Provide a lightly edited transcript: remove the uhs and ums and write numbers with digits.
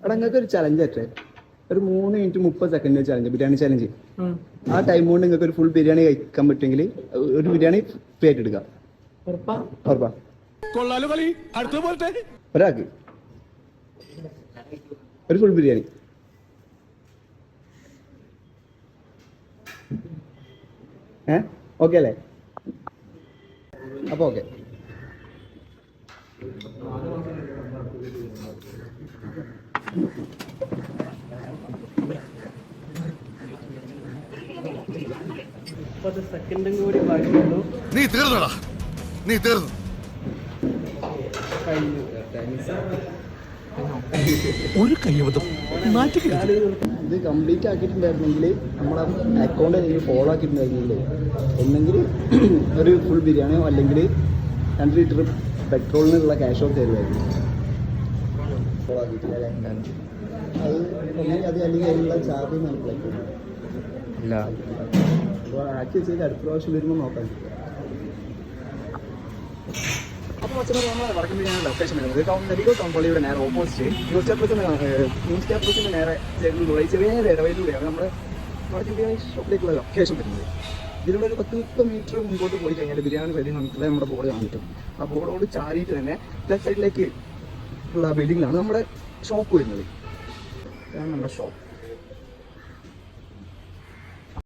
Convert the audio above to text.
എടാ നിങ്ങൾക്ക് ഒരു ചലഞ്ച് ആയിട്ടേ, ഒരു 3 minute 30 second challenge, biryani challenge. ആ ടൈം കൊണ്ട് നിങ്ങൾക്ക് ഒരു ഫുൾ ബിരിയാണി കഴിക്കാൻ പറ്റുമെങ്കിൽ ഒരു ബിരിയാണി ഫ്രീ ആയിട്ട് എടുക്കാം. ഉറപ്പാ? ഒരാൾക്ക് ഒരു ഫുൾ ബിരിയാണി. ഓക്കെ അല്ലേ? അപ്പോൾ ഓക്കെ. സെക്കൻഡും കൂടി ബാക്കിയുള്ളൂ. നീ തീർന്നു. ഒരു കയ്യബദ്ധം ഇത് കംപ്ലീറ്റ് ആക്കിയിട്ടുണ്ടായിരുന്നെങ്കിൽ നമ്മളെ അക്കൗണ്ട് ഫോളോ ആക്കിയിട്ടുണ്ടായിരുന്നെങ്കിൽ ഒന്നെങ്കിൽ ഒരു ഫുൾ ബിരിയാണിയോ അല്ലെങ്കിൽ 2 ലിറ്റർ പെട്രോളിനുള്ള ക്യാഷോ തരുമായിരുന്നു. ഫോളോ ആക്കിയിട്ടില്ല അല്ലേ? അത് അല്ലെങ്കിൽ അതിനുള്ള ചാർജ് മനസ്സിലാക്കില്ല. അപ്പോൾ ആക്കി വെച്ചത് അടുത്ത പ്രാവശ്യം വരുമ്പോൾ നോക്കാം. അപ്പോൾ നമ്മൾ വടക്കൻ ബിരിയാണി ലൊക്കേഷൻ വരുന്നത് ടൗൺ പള്ളിയുടെ നേരെ ഓപ്പോസിറ്റ് ന്യൂസ് ക്യാപ്റ്റസിൻ്റെ നേരെ ചെറിയ ഇടവയിലൂടെയാണ് നമ്മുടെ വടക്കൻ ബിരിയാണി ഷോപ്പിലേക്കുള്ള ലൊക്കേഷൻ വരുന്നത്. ഇതിലൂടെ ഒരു 10-30 മീറ്റർ മുമ്പോട്ട് പോയി കഴിഞ്ഞാൽ ബിരിയാണി റെഡി നമുക്ക് നമ്മുടെ ബോർഡ് കാണിക്കും. ആ ബോർഡോട് ചാരിയിട്ട് തന്നെ ലെഫ്റ്റ് സൈഡിലേക്ക് ഉള്ള ബിൽഡിങ്ങിലാണ് നമ്മുടെ ഷോപ്പ് വരുന്നത്. ഇതാണ് നമ്മുടെ ഷോപ്പ്.